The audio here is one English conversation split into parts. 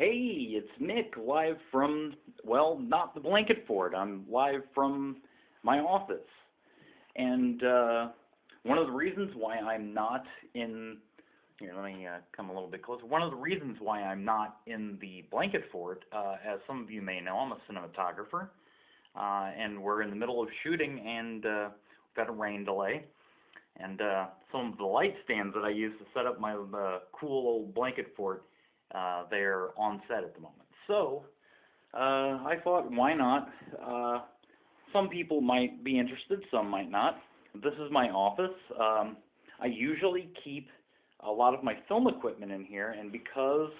Hey, it's Nick, live from, well, not the blanket fort. I'm live from my office. And one of the reasons why I'm not in, here, let me come a little bit closer. One of the reasons why I'm not in the blanket fort, as some of you may know, I'm a cinematographer. And we're in the middle of shooting, and we've got a rain delay. And some of the light stands that I use to set up my cool old blanket fort, they're on set at the moment. So I thought, why not? Some people might be interested, some might not. This is my office. I usually keep a lot of my film equipment in here, and because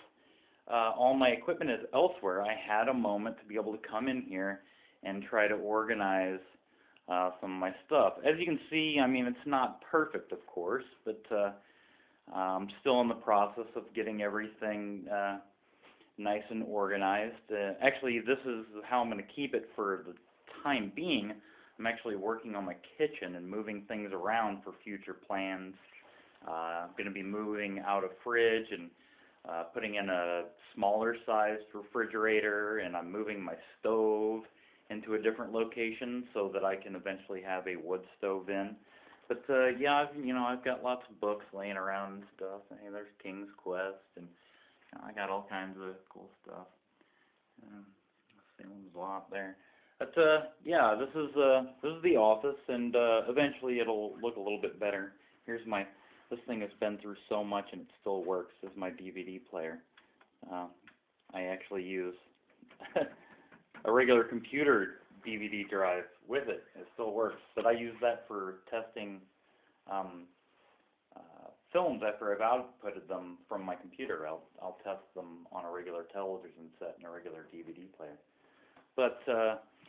all my equipment is elsewhere, I had a moment to be able to come in here and try to organize some of my stuff. As you can see, I mean, it's not perfect, of course, but I'm still in the process of getting everything nice and organized. Actually, this is how I'm going to keep it for the time being. I'm actually working on my kitchen and moving things around for future plans. I'm going to be moving out a fridge and putting in a smaller sized refrigerator, and I'm moving my stove into a different location so that I can eventually have a wood stove in. But yeah, I've got lots of books laying around and stuff. Hey, there's King's Quest, and I got all kinds of cool stuff. Salem's Lot there. But yeah, this is the office, and eventually it'll look a little bit better. Here's this thing has been through so much, and it still works. This is my DVD player. I actually use a regular computer DVD drive with it. It still works, but I use that for testing films after I've outputted them from my computer. I'll test them on a regular television set and a regular DVD player. But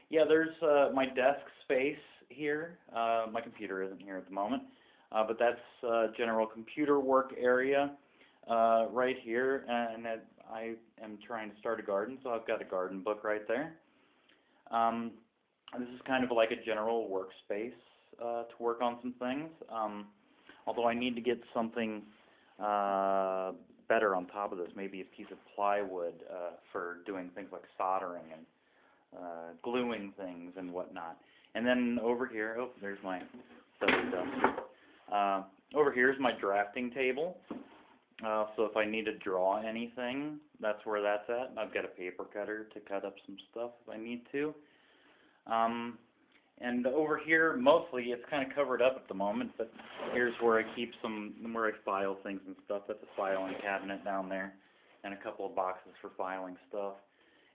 yeah, there's my desk space here. My computer isn't here at the moment, but that's general computer work area right here, and I am trying to start a garden, so I've got a garden book right there. This is kind of like a general workspace to work on some things, although I need to get something better on top of this, maybe a piece of plywood for doing things like soldering and gluing things and whatnot. And then over here, oh, there's my stuff. Over here is my drafting table. So if I need to draw anything, that's where that's at. And I've got a paper cutter to cut up some stuff if I need to. And over here, mostly, it's kind of covered up at the moment, but here's where I keep where I file things and stuff. That's a filing cabinet down there, and a couple of boxes for filing stuff.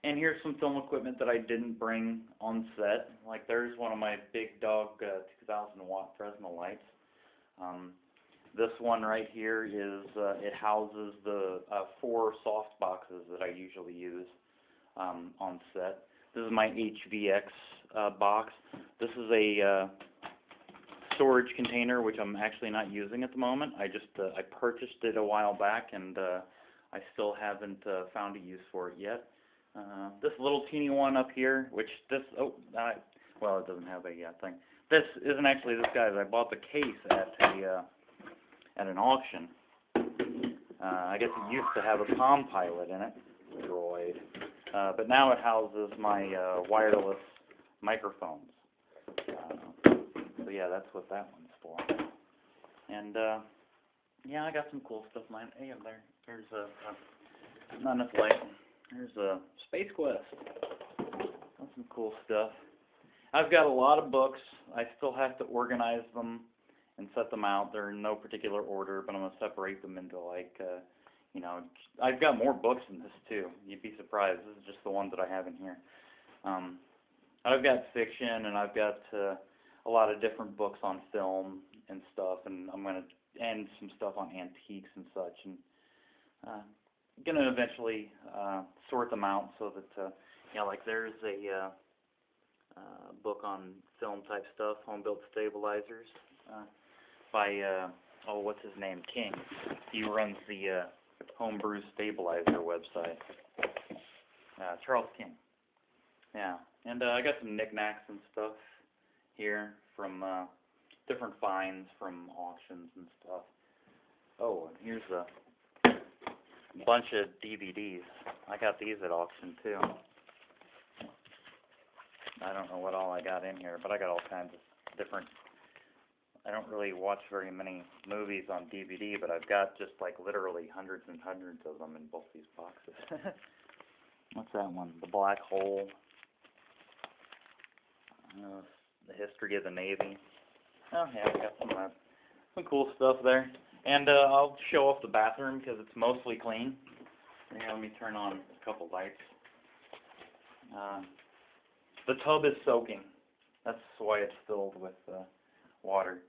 And here's some film equipment that I didn't bring on set. Like there's one of my big dog 2,000-watt Fresnel lights. This one right here is, it houses the 4 soft boxes that I usually use on set. This is my HVX box. This is a storage container, which I'm actually not using at the moment. I purchased it a while back, and I still haven't found a use for it yet. This little teeny one up here, which well, it doesn't have a thing. This isn't actually this guy's. I bought the case at an auction. I guess it used to have a Palm Pilot in it, droid, but now it houses my wireless microphones. So yeah, that's what that one's for. And yeah, I got some cool stuff lined. Hey, there's not enough light. There's a Space Quest. That's some cool stuff. I've got a lot of books. I still have to organize them and set them out. They're in no particular order, but I'm going to separate them into, like, I've got more books than this, too. You'd be surprised. This is just the ones that I have in here. I've got fiction, and I've got a lot of different books on film and stuff, and I'm going to end some stuff on antiques and such, and I'm going to eventually sort them out so that, like there's a book on film-type stuff, home-built stabilizers, by, what's his name, King. He runs the Homebrew Stabilizer website. Charles King. Yeah, and I got some knickknacks and stuff here from different finds from auctions and stuff. Oh, and here's bunch of DVDs. I got these at auction too. I don't know what all I got in here, but I got all kinds of different. I don't really watch very many movies on DVD, but I've got just like literally hundreds and hundreds of them in both these boxes. What's that one? The Black Hole. The History of the Navy. Oh yeah, I got some cool stuff there. And I'll show off the bathroom because it's mostly clean. Here, let me turn on a couple lights. The tub is soaking. That's why it's filled with water,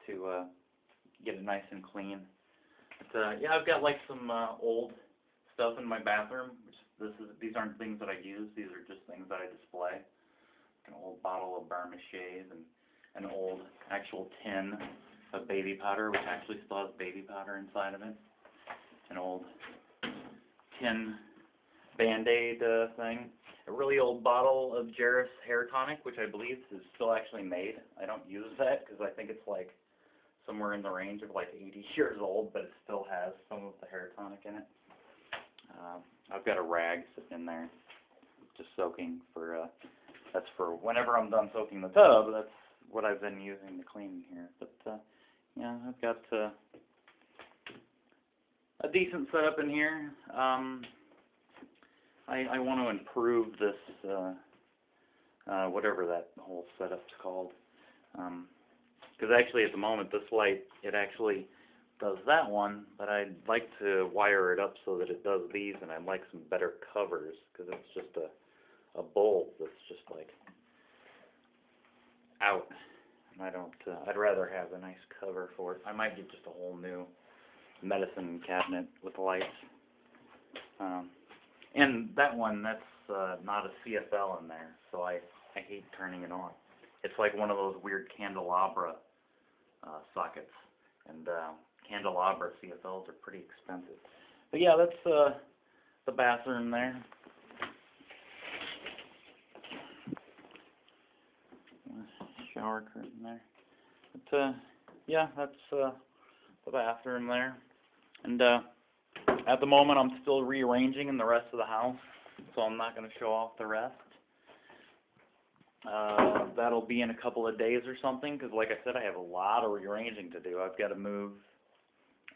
to get it nice and clean. But, yeah, I've got like some old stuff in my bathroom. These aren't things that I use. These are just things that I display. An old bottle of Barmaches and an old actual tin of baby powder, which actually still has baby powder inside of it. An old tin Band-Aid thing. A really old bottle of Jarris hair tonic, which I believe is still actually made. I don't use that because I think it's like somewhere in the range of like 80 years old, but it still has some of the hair tonic in it. I've got a rag sitting in there, just soaking for, that's for whenever I'm done soaking the tub, that's what I've been using to clean here. But, yeah, I've got a decent setup in here. I want to improve this, whatever that whole setup's called. Because actually at the moment this light, it actually does that one, but I'd like to wire it up so that it does these, and I'd like some better covers, because it's just a bulb that's just like out. And I don't, I'd rather have a nice cover for it. I might get just a whole new medicine cabinet with lights. And that one, that's not a CFL in there, so I hate turning it on. It's like one of those weird candelabra sockets, and candelabra CFLs are pretty expensive. But yeah, that's the bathroom there. Shower curtain there. But yeah, that's the bathroom there. And at the moment, I'm still rearranging in the rest of the house, so I'm not going to show off the rest. That'll be in a couple of days or something, because like I said, I have a lot of rearranging to do. I've got to move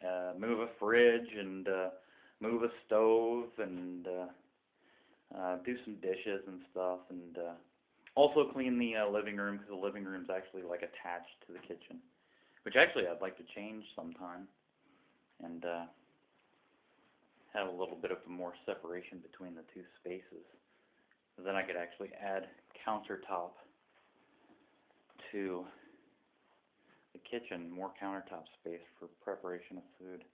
a fridge and move a stove and do some dishes and stuff, and also clean the living room, because the living room's actually like attached to the kitchen, which actually I'd like to change sometime, and have a little bit of more separation between the two spaces. Then I could actually add countertop to the kitchen, more countertop space for preparation of food.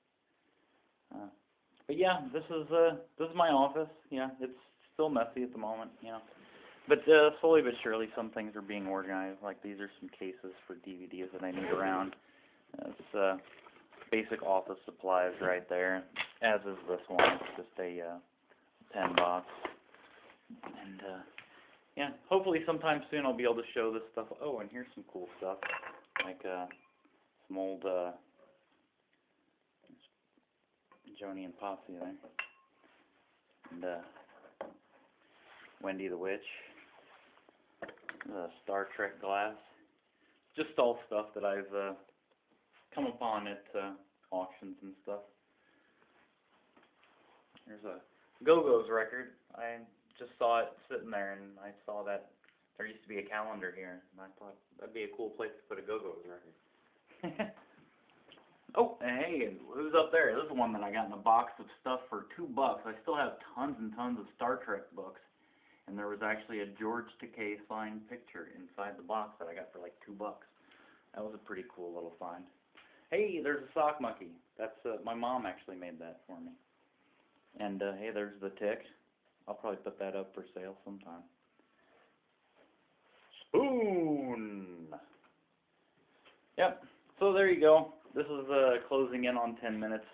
But yeah, this is my office. Yeah, it's still messy at the moment, you know. But slowly but surely, some things are being organized. Like these are some cases for DVDs that I need around. It's basic office supplies right there, as is this one. It's just a pen box. And yeah, hopefully sometime soon I'll be able to show this stuff. Oh, and here's some cool stuff, like some old Joni and Popsy there, and Wendy the Witch, Star Trek glass, just all stuff that I've come upon at auctions and stuff. There's a Go-Go's record. I just saw it sitting there, and I saw that there used to be a calendar here, and I thought that'd be a cool place to put a Go-Go's record. Oh, and hey, who's up there? This is one that I got in a box of stuff for $2. I still have tons and tons of Star Trek books, and there was actually a George Takei signed picture inside the box that I got for like $2. That was a pretty cool little find. Hey, there's a sock monkey. That's my mom actually made that for me. And hey, there's the tick. I'll probably put that up for sale sometime. Spoon. Yep. So there you go. This is closing in on 10 minutes.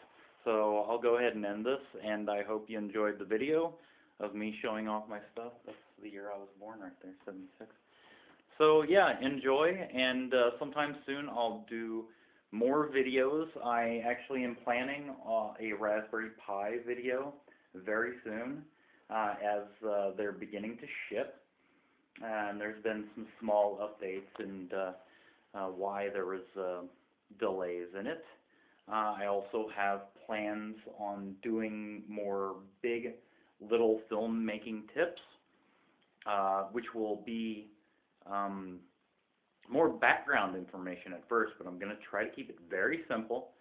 So I'll go ahead and end this, and I hope you enjoyed the video of me showing off my stuff. That's the year I was born right there, 76. So yeah, enjoy, and sometime soon I'll do more videos. I actually am planning a Raspberry Pi video very soon, as they're beginning to ship. And there's been some small updates and why there was delays in it. I also have plans on doing more big little filmmaking tips, which will be more background information at first, but I'm going to try to keep it very simple.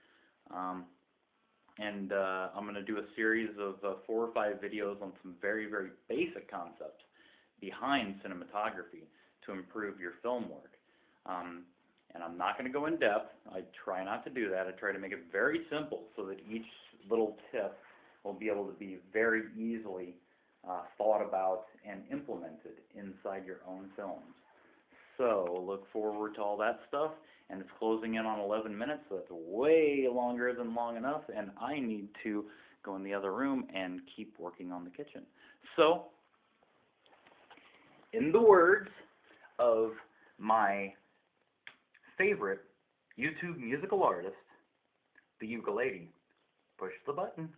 And I'm going to do a series of 4 or 5 videos on some very, very basic concepts behind cinematography to improve your film work. And I'm not going to go in depth. I try not to do that. I try to make it very simple so that each little tip will be able to be very easily thought about and implemented inside your own films. So look forward to all that stuff, and it's closing in on 11 minutes, so that's way longer than long enough, and I need to go in the other room and keep working on the kitchen. So, in the words of my favorite YouTube musical artist, the ukulele, push the button.